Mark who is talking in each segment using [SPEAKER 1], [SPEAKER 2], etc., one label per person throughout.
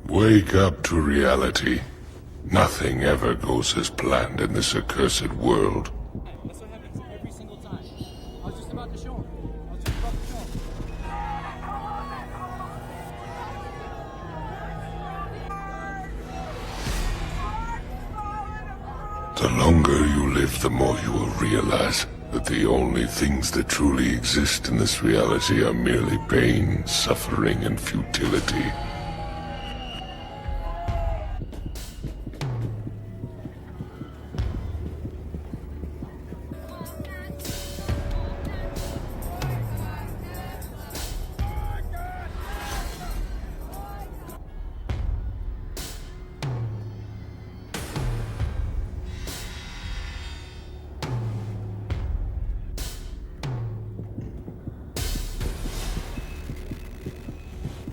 [SPEAKER 1] Wake up to reality. Nothing ever goes as planned in this accursed world.
[SPEAKER 2] That's what happens every single time. I was just about to show him.
[SPEAKER 1] The longer you live, the more you will realize that the only things that truly exist in this reality are merely pain, suffering, and futility.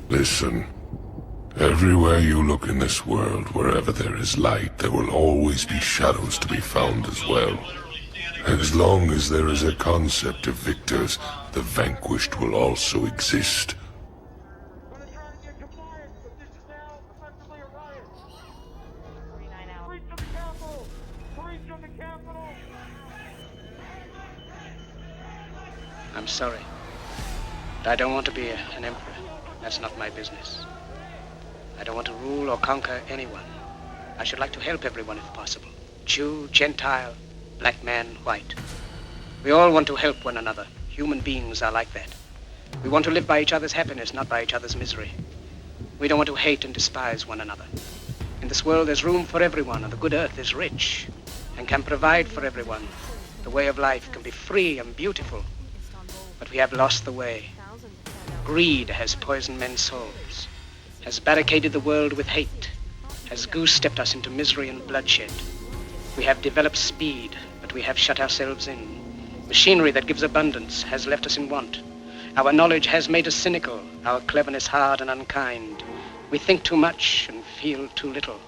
[SPEAKER 1] Listen. Everywhere you look in this world, wherever there is light, there will always be shadows to be found as well. As long as there is a concept of victors, the vanquished will also exist.
[SPEAKER 3] I'm sorry. But I don't want to be an emperor. That's not my business. I don't want to rule or conquer anyone. I should like to help everyone if possible. Jew, Gentile, black man, white. We all want to help one another. Human beings are like that. We want to live by each other's happiness, not by each other's misery. We don't want to hate and despise one another. In this world, there's room for everyone, and the good earth is rich and can provide for everyone. The way of life can be free and beautiful, but we have lost the way. Greed has poisoned men's souls, has barricaded the world with hate, has goose-stepped us into misery and bloodshed. We have developed speed, but we have shut ourselves in. Machinery that gives abundance has left us in want. Our knowledge has made us cynical, our cleverness hard and unkind. We think too much and feel too little.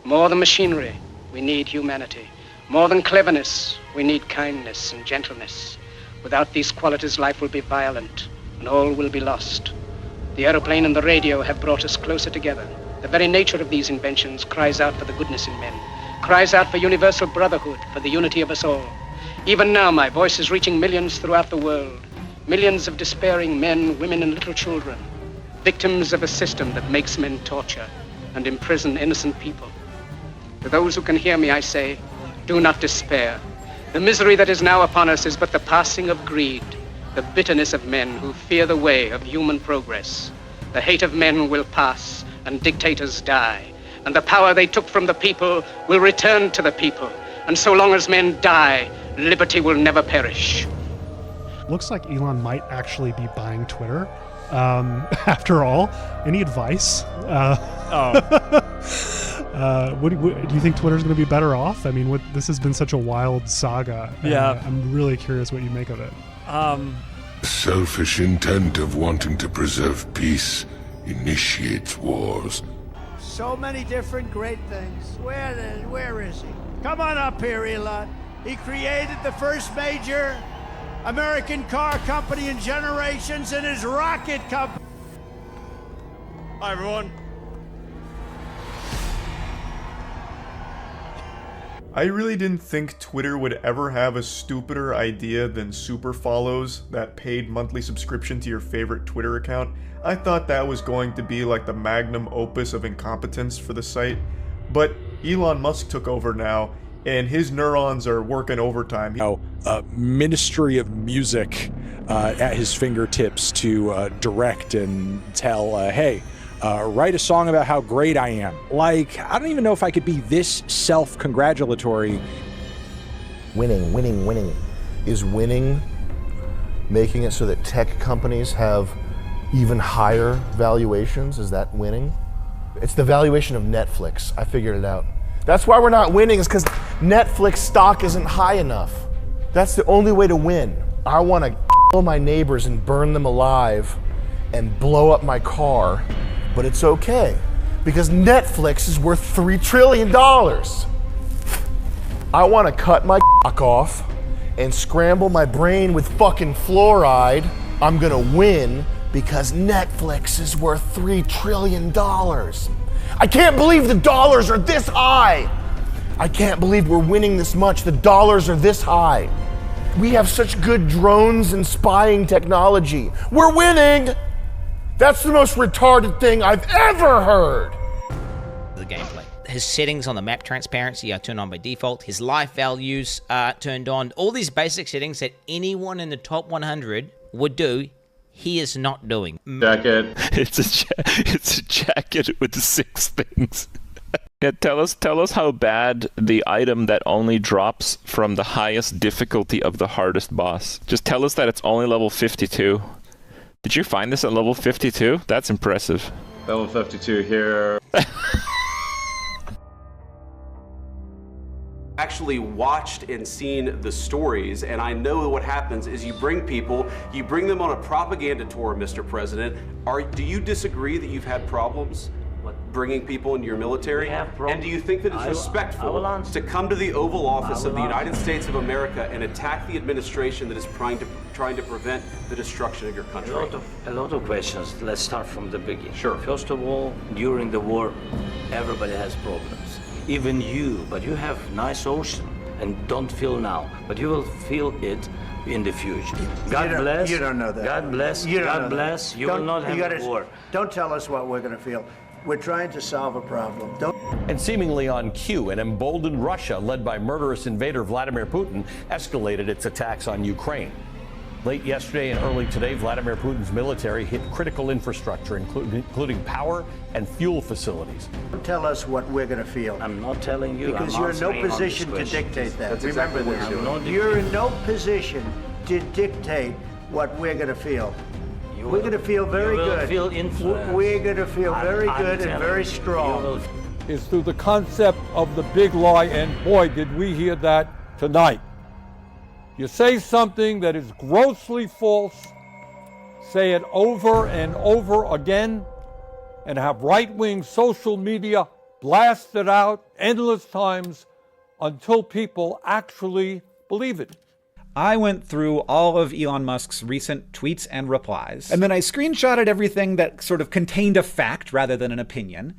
[SPEAKER 3] More than machinery, we need humanity. More than cleverness, we need kindness and gentleness. Without these qualities, life will be violent, and all will be lost. The aeroplane and the radio have brought us closer together. The very nature of these inventions cries out for the goodness in men, cries out for universal brotherhood, for the unity of us all. Even now, my voice is reaching millions throughout the world, millions of despairing men, women, and little children, victims of a system that makes men torture and imprison innocent people. To those who can hear me, I say, do not despair. The misery that is now upon us is but the passing of greed, the bitterness of men who fear the way of human progress. The hate of men will pass, and dictators die, and the power they took from the people will return to the people. And so long as men die, liberty will never perish.
[SPEAKER 4] Looks like Elon might actually be buying Twitter. After all, any advice? Do you think Twitter's going to be better off? I mean, this has been such a wild saga.
[SPEAKER 5] Yeah.
[SPEAKER 4] I'm really curious what you make of it.
[SPEAKER 1] Selfish intent of wanting to preserve peace initiates wars.
[SPEAKER 6] So many different great things. Where is he? Come on up here, Elon. He created the first major American car company in generations in his rocket company.
[SPEAKER 7] Hi, everyone.
[SPEAKER 8] I really didn't think Twitter would ever have a stupider idea than super follows, that paid monthly subscription to your favorite Twitter account. I thought that was going to be like the magnum opus of incompetence for the site. But Elon Musk took over now, and his neurons are working overtime.
[SPEAKER 5] Ministry of Music at his fingertips to direct and tell, hey, write a song about how great I am. Like, I don't even know if I could be this self-congratulatory.
[SPEAKER 9] Winning. Is winning making it so that tech companies have even higher valuations? Is that winning? It's the valuation of Netflix. I figured it out. That's why we're not winning, is because Netflix stock isn't high enough. That's the only way to win. I want to kill my neighbors and burn them alive and blow up my car. But it's okay, because Netflix is worth $3 trillion. I want to cut my cock off and scramble my brain with fucking fluoride. I'm gonna win because Netflix is worth $3 trillion. I can't believe the dollars are this high. I can't believe we're winning this much. The dollars are this high. We have such good drones and spying technology. We're winning. That's the most retarded thing I've ever heard.
[SPEAKER 10] The gameplay. His settings on the map transparency are turned on by default. His life values are turned on. All these basic settings that anyone in the top 100 would do, he is not doing.
[SPEAKER 11] Jacket. It's a jacket with 6 things. Yeah, tell us how bad the item that only drops from the highest difficulty of the hardest boss. Just tell us that it's only level 52. Did you find this at level 52? That's impressive.
[SPEAKER 7] Level 52 here.
[SPEAKER 12] Actually watched and seen the stories, and I know what happens is you bring them on a propaganda tour, Mr. President. Do you disagree that you've had problems bringing people into your military? And do you think that it's respectful to come to the Oval Office of the United States of America and attack the administration that is trying to prevent the destruction of your country?
[SPEAKER 13] A lot of questions. Let's start from the beginning.
[SPEAKER 12] Sure.
[SPEAKER 13] First of all, during the war, everybody has problems. Even you, but you have nice ocean and don't feel now, but you will feel it in the future. God bless.
[SPEAKER 6] You don't know that.
[SPEAKER 13] God bless. God bless. You will not have a war.
[SPEAKER 6] Don't tell us what we're going to feel. We're trying to solve a problem.
[SPEAKER 14] And seemingly on cue, an emboldened Russia, led by murderous invader Vladimir Putin, escalated its attacks on Ukraine. Late yesterday and early today, Vladimir Putin's military hit critical infrastructure, including power and fuel facilities.
[SPEAKER 6] Don't tell us what we're going to feel.
[SPEAKER 13] I'm not telling you.
[SPEAKER 6] Because you're in no position to dictate that.
[SPEAKER 12] That's
[SPEAKER 6] Remember
[SPEAKER 12] exactly
[SPEAKER 6] this. You're in no position to dictate what we're going to feel. We're going to feel very good.
[SPEAKER 13] Feel influenced.
[SPEAKER 6] We're going to feel very good and very strong.
[SPEAKER 15] Is through the concept of the big lie, and boy, did we hear that tonight. You say something that is grossly false, say it over and over again, and have right-wing social media blast it out endless times until people actually believe it.
[SPEAKER 16] I went through all of Elon Musk's recent tweets and replies, and then I screenshotted everything that sort of contained a fact rather than an opinion.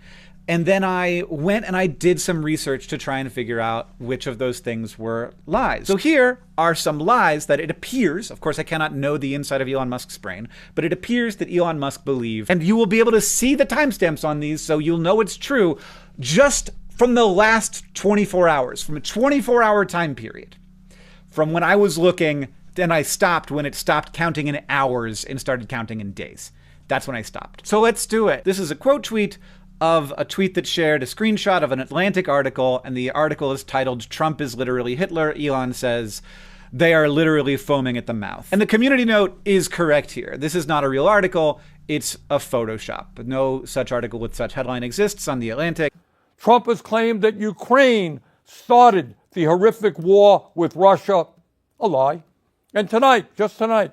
[SPEAKER 16] And then I went and I did some research to try and figure out which of those things were lies. So here are some lies that it appears, of course I cannot know the inside of Elon Musk's brain, but it appears that Elon Musk believed, and you will be able to see the timestamps on these so you'll know it's true, just from the last 24 hours, from a 24-hour time period. From when I was looking, then I stopped when it stopped counting in hours and started counting in days. That's when I stopped. So let's do it. This is a quote tweet of a tweet that shared a screenshot of an Atlantic article, and the article is titled, "Trump is literally Hitler." Elon says, "They are literally foaming at the mouth." And the community note is correct here. This is not a real article. It's a Photoshop. No such article with such headline exists on the Atlantic.
[SPEAKER 15] Trump has claimed that Ukraine started the horrific war with Russia. A lie. And tonight, just tonight,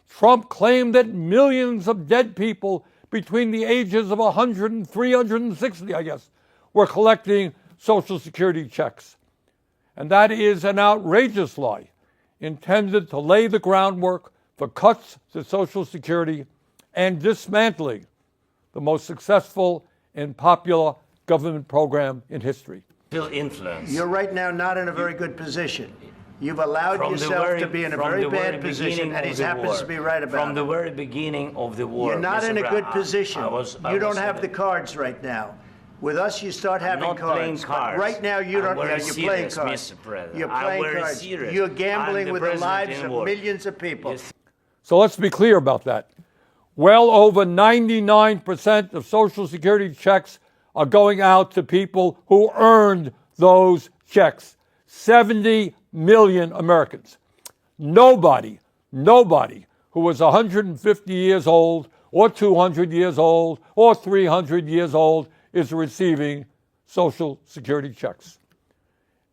[SPEAKER 15] Trump claimed that millions of dead people between the ages of 100 and 360, I guess, were collecting Social Security checks. And that is an outrageous lie intended to lay the groundwork for cuts to Social Security and dismantling the most successful and popular government program in history.
[SPEAKER 13] Feel influence.
[SPEAKER 6] You're right now not in a very good position. You've allowed yourself to be in a very bad position, and he happens to be right about it.
[SPEAKER 13] From the very beginning of the war.
[SPEAKER 6] You're not in a good position. You don't have the cards right now. With us, you start having cards.
[SPEAKER 13] Playing cards.
[SPEAKER 6] Right now, you don't.
[SPEAKER 13] You're
[SPEAKER 6] playing cards. You're playing cards. You're gambling with the lives of millions of people.
[SPEAKER 15] So let's be clear about that. Well over 99% of Social Security checks are going out to people who earned those checks. 70 million Americans. Nobody who was 150 years old or 200 years old or 300 years old is receiving Social Security checks.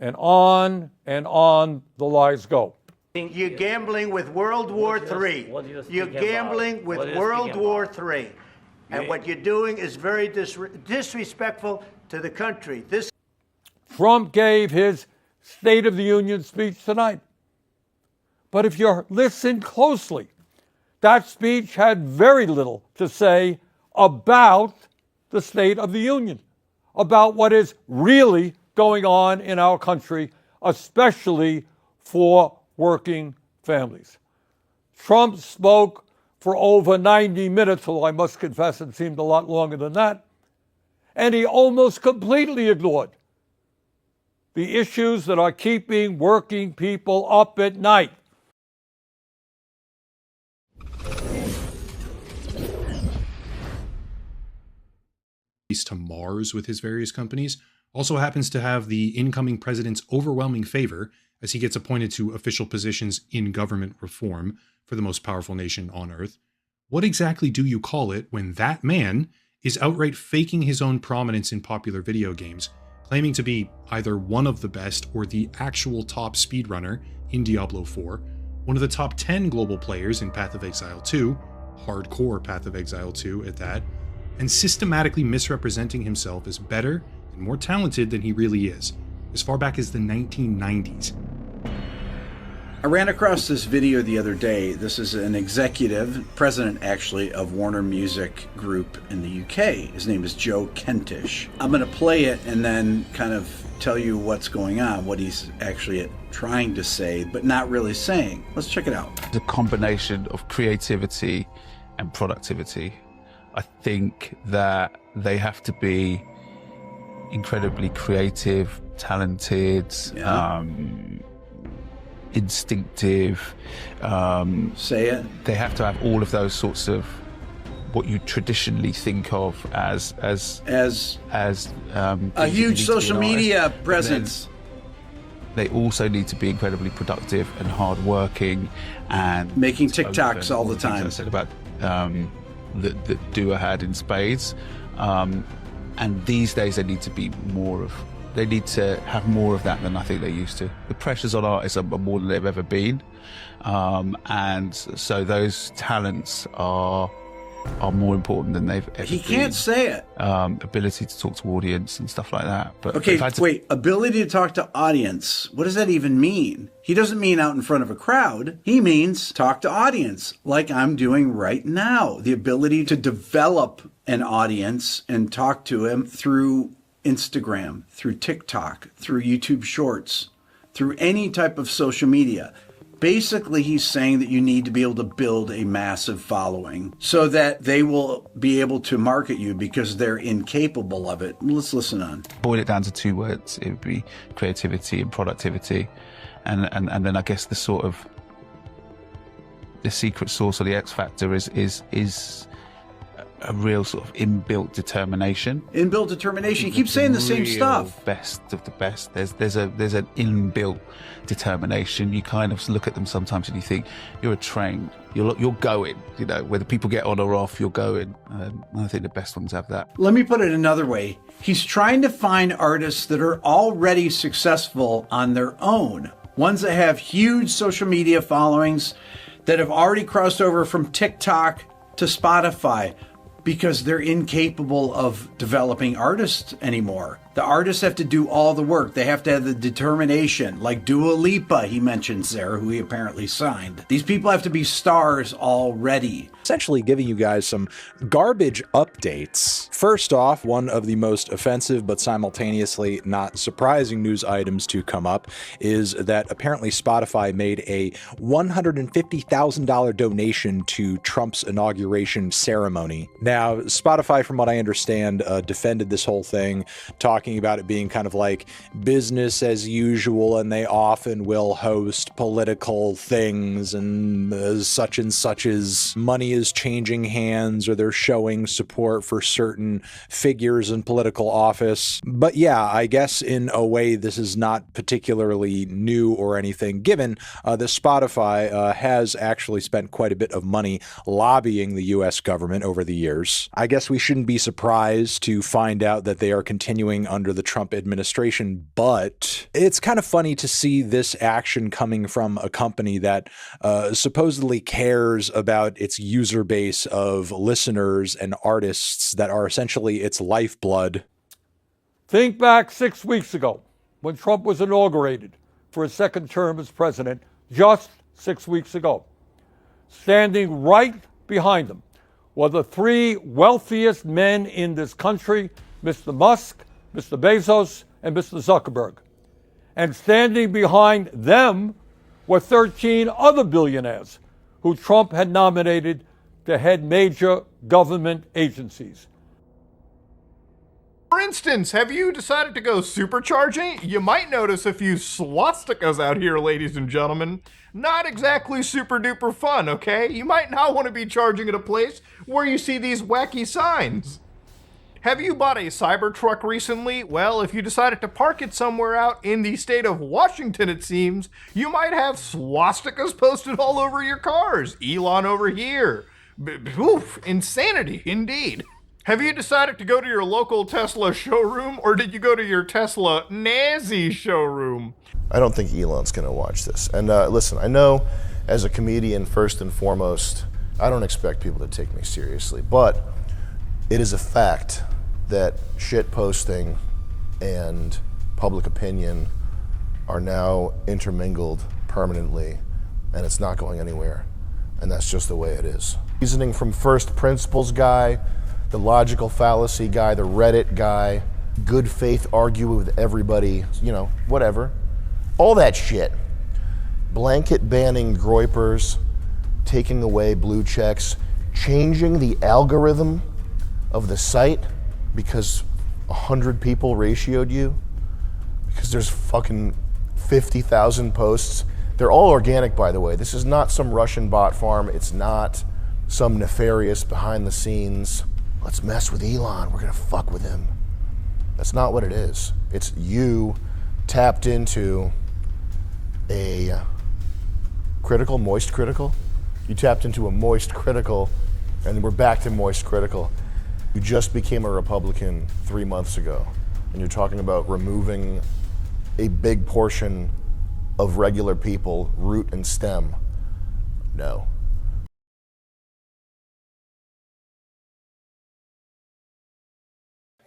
[SPEAKER 15] And on the lies go.
[SPEAKER 6] You're gambling with World War III. You're gambling with World War III. And what you're doing is very disrespectful to the country.
[SPEAKER 15] Trump gave his State of the Union speech tonight. But if you listen closely, That speech had very little to say about the State of the Union, about what is really going on in our country, especially for working families. Trump spoke for over 90 minutes, although I must confess it seemed a lot longer than that, and he almost completely ignored the issues that are keeping working people up at night.
[SPEAKER 17] To Mars with his various companies, also happens to have the incoming president's overwhelming favor as he gets appointed to official positions in government reform for the most powerful nation on earth. What exactly do you call it when that man is outright faking his own prominence in popular video games, claiming to be either one of the best or the actual top speedrunner in Diablo 4, one of the top 10 global players in Path of Exile 2, hardcore Path of Exile 2 at that, and systematically misrepresenting himself as better and more talented than he really is, as far back as the 1990s.
[SPEAKER 18] I ran across this video the other day. This is an executive, president actually, of Warner Music Group in the UK. His name is Joe Kentish. I'm going to play it and then kind of tell you what's going on, what he's actually trying to say, but not really saying. Let's check it out.
[SPEAKER 19] The combination of creativity and productivity. I think that they have to be incredibly creative, talented, instinctive.
[SPEAKER 18] Say it.
[SPEAKER 19] They have to have all of those sorts of what you traditionally think of as
[SPEAKER 18] a huge social media presence.
[SPEAKER 19] They also need to be incredibly productive and hardworking and
[SPEAKER 18] making TikToks all the time.
[SPEAKER 19] I said about that Dua had in spades, and these days they need to have more of that than I think they used to. The pressures on artists are more than they've ever been, and so those talents are more important than they've ever been.
[SPEAKER 18] He can't say it.
[SPEAKER 19] Ability to talk to audience and stuff like that. But
[SPEAKER 18] okay, wait. Ability to talk to audience. What does that even mean? He doesn't mean out in front of a crowd. He means talk to audience, like I'm doing right now. The ability to develop an audience and talk to him through Instagram, through TikTok, through YouTube Shorts, through any type of social media. Basically, he's saying that you need to be able to build a massive following so that they will be able to market you because they're incapable of it. Let's listen on.
[SPEAKER 19] Boil it down to two words. It would be creativity and productivity. And then I guess the sort of the secret sauce or the X factor is a real sort of inbuilt determination.
[SPEAKER 18] Inbuilt determination. You keep saying the same stuff.
[SPEAKER 19] Best of the best. There's an inbuilt determination. You kind of look at them sometimes and you think you're a train. You're going. You know, whether people get on or off, you're going. I think the best ones have that.
[SPEAKER 18] Let me put it another way. He's trying to find artists that are already successful on their own. Ones that have huge social media followings, that have already crossed over from TikTok to Spotify, because they're incapable of developing artists anymore. The artists have to do all the work. They have to have the determination, like Dua Lipa, he mentions there, who he apparently signed. These people have to be stars already.
[SPEAKER 5] Essentially giving you guys some garbage updates. First off, one of the most offensive but simultaneously not surprising news items to come up is that apparently Spotify made a $150,000 donation to Trump's inauguration ceremony. Now, Spotify, from what I understand, defended this whole thing, talking about it being kind of like business as usual, and they often will host political things and such as money is changing hands or they're showing support for certain figures in political office. But yeah, I guess in a way this is not particularly new or anything, given that Spotify has actually spent quite a bit of money lobbying the US government over the years. I guess we shouldn't be surprised to find out that they are continuing under the Trump administration, but it's kind of funny to see this action coming from a company that supposedly cares about its user base of listeners and artists that are essentially its lifeblood.
[SPEAKER 15] Think back 6 weeks ago when Trump was inaugurated for his second term as president, just 6 weeks ago. standing right behind them were the three wealthiest men in this country, Mr. Musk, Mr. Bezos, and Mr. Zuckerberg. And standing behind them were 13 other billionaires who Trump had nominated to head major government agencies.
[SPEAKER 8] For instance, have you decided to go supercharging? You might notice a few swastikas out here, ladies and gentlemen. Not exactly super duper fun, okay? You might not want to be charging at a place where you see these wacky signs. Have you bought a Cybertruck recently? Well, if you decided to park it somewhere out in the state of Washington, it seems, you might have swastikas posted all over your cars. Elon over here. Oof, insanity, indeed. Have you decided to go to your local Tesla showroom, or did you go to your Tesla Nazi showroom?
[SPEAKER 9] I don't think Elon's going to watch this. And listen, I know as a comedian, first and foremost, I don't expect people to take me seriously, but it is a fact that shit posting and public opinion are now intermingled permanently, and it's not going anywhere. And that's just the way it is. Reasoning from first principles guy, the logical fallacy guy, the Reddit guy, good faith argue with everybody, you know, whatever. All that shit. Blanket banning groypers, taking away blue checks, changing the algorithm of the site because 100 people ratioed you, because there's fucking 50,000 posts. They're all organic, by the way. This is not some Russian bot farm. It's not some nefarious behind the scenes, let's mess with Elon, we're gonna fuck with him. That's not what it is. It's you tapped into a critical, moist critical. You tapped into a moist critical, and we're back to moist critical. You just became a Republican 3 months ago, and you're talking about removing a big portion of regular people, root and stem. No.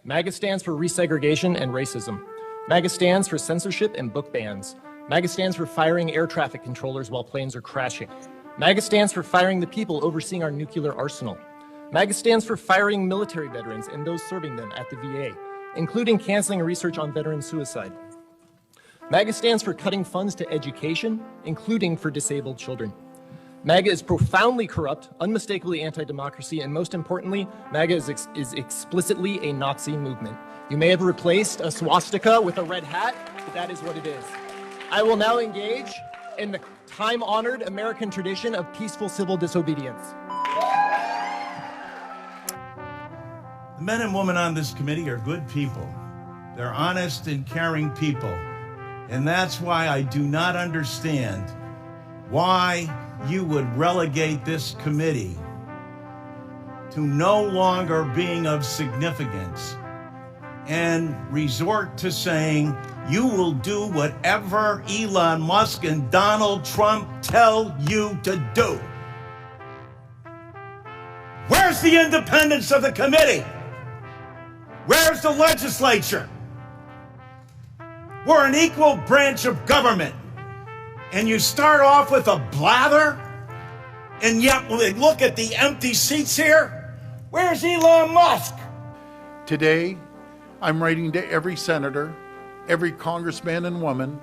[SPEAKER 2] MAGA stands for resegregation and racism. MAGA stands for censorship and book bans. MAGA stands for firing air traffic controllers while planes are crashing. MAGA stands for firing the people overseeing our nuclear arsenal. MAGA stands for firing military veterans and those serving them at the VA, including canceling research on veteran suicide. MAGA stands for cutting funds to education, including for disabled children. MAGA is profoundly corrupt, unmistakably anti-democracy, and most importantly, MAGA is explicitly a Nazi movement. You may have replaced a swastika with a red hat, but that is what it is. I will now engage in the time-honored American tradition of peaceful civil disobedience.
[SPEAKER 20] The men and women on this committee are good people. They're honest and caring people. And that's why I do not understand why you would relegate this committee to no longer being of significance and resort to saying you will do whatever Elon Musk and Donald Trump tell you to do. Where's the independence of the committee? Where's the legislature? We're an equal branch of government. And you start off with a blather, and yet when they look at the empty seats here, where's Elon Musk?
[SPEAKER 21] Today, I'm writing to every senator, every congressman and woman,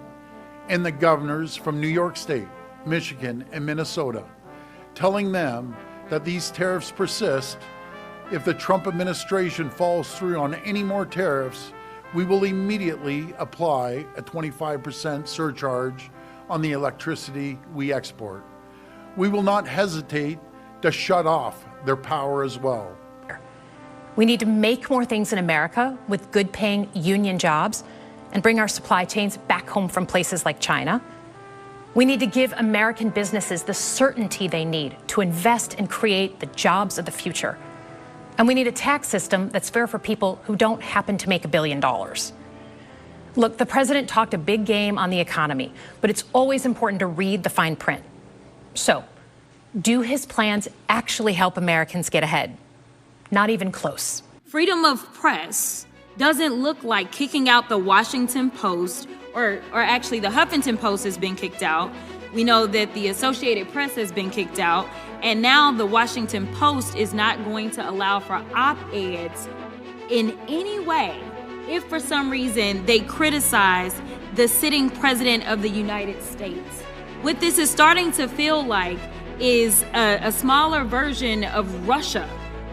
[SPEAKER 21] and the governors from New York State, Michigan, and Minnesota, telling them that these tariffs persist. If the Trump administration follows through on any more tariffs, we will immediately apply a 25% surcharge on the electricity we export. We will not hesitate to shut off their power as well.
[SPEAKER 22] We need to make more things in America with good-paying union jobs and bring our supply chains back home from places like China. We need to give American businesses the certainty they need to invest and create the jobs of the future. And we need a tax system that's fair for people who don't happen to make $1 billion. Look, the president talked a big game on the economy, but it's always important to read the fine print. So, do his plans actually help Americans get ahead? Not even close.
[SPEAKER 23] Freedom of press doesn't look like kicking out the Washington Post, or actually the Huffington Post has been kicked out. We know that the Associated Press has been kicked out, and now the Washington Post is not going to allow for op-eds in any way if for some reason they criticize the sitting president of the United States. What this is starting to feel like is a smaller version of Russia.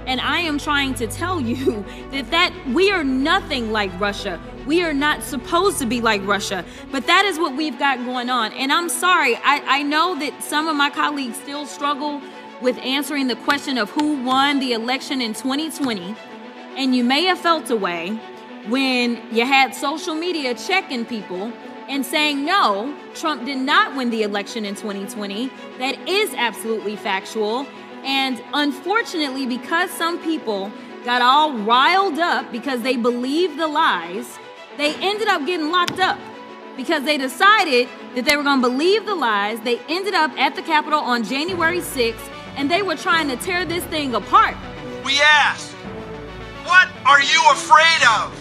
[SPEAKER 23] And I am trying to tell you that we are nothing like Russia. We are not supposed to be like Russia. But that is what we've got going on. And I'm sorry, I know that some of my colleagues still struggle with answering the question of who won the election in 2020. And you may have felt a way when you had social media checking people and saying, no, Trump did not win the election in 2020. That is absolutely factual. And unfortunately, because some people got all riled up because they believed the lies, they ended up getting locked up because they decided that they were going to believe the lies. They ended up at the Capitol on January 6th, and they were trying to tear this thing apart.
[SPEAKER 1] We asked, what are you afraid of?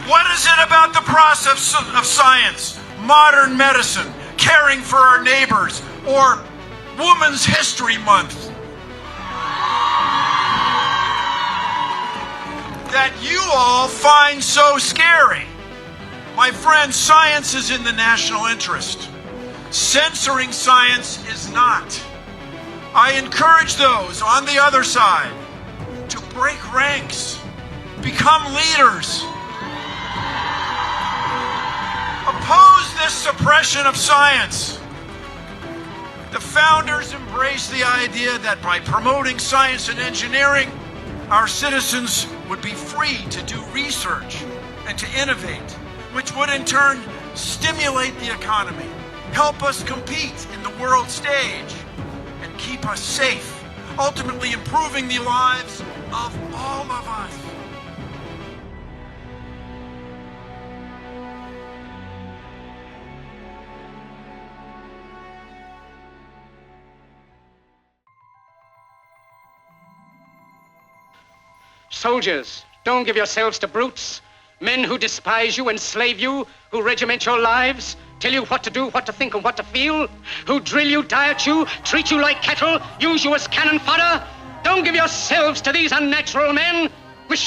[SPEAKER 1] What is it about the process of science, modern medicine, caring for our neighbors, or Women's History Month that you all find so scary? My friend, science is in the national interest. Censoring science is not. I encourage those on the other side to break ranks, become leaders, oppose this suppression of science. The founders embraced the idea that by promoting science and engineering, our citizens would be free to do research and to innovate, which would in turn stimulate the economy, help us compete in the world stage, and keep us safe, ultimately improving the lives of all of us.
[SPEAKER 3] Soldiers, don't give yourselves to brutes. Men who despise you, enslave you, who regiment your lives, tell you what to do, what to think, and what to feel, who drill you, diet you, treat you like cattle, use you as cannon fodder. Don't give yourselves to these unnatural men with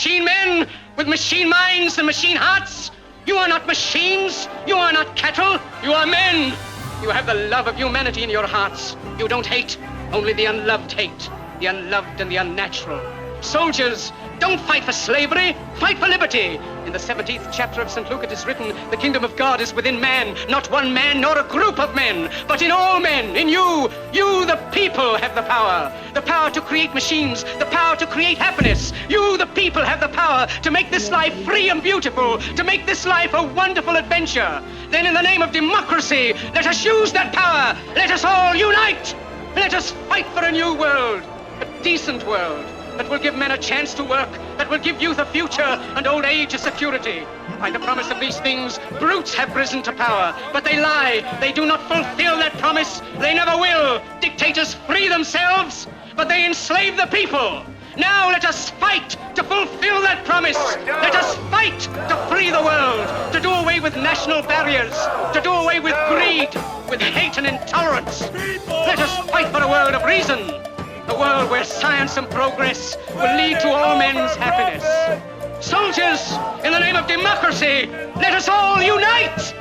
[SPEAKER 3] machine minds and machine hearts. You are not machines. You are not cattle. You are men. You have the love of humanity in your hearts. You don't hate. Only the unloved hate. The unloved and the unnatural. Soldiers, don't fight for slavery, fight for liberty. In the 17th chapter of St. Luke it is written, the kingdom of God is within man, not one man nor a group of men, but in all men, in you. You, the people, have the power to create machines, the power to create happiness. You, the people, have the power to make this life free and beautiful, to make this life a wonderful adventure. Then in the name of democracy, let us use that power. Let us all unite. Let us fight for a new world, a decent world, that will give men a chance to work, that will give youth a future and old age a security. By the promise of these things, brutes have risen to power, but they lie. They do not fulfill that promise. They never will. Dictators free themselves, but they enslave the people. Now let us fight to fulfill that promise. Let us fight to free the world, to do away with national barriers, to do away with greed, with hate and intolerance. Let us fight for a world of reason. A world where science and progress will lead to all men's happiness. Soldiers, in the name of democracy, let us all unite!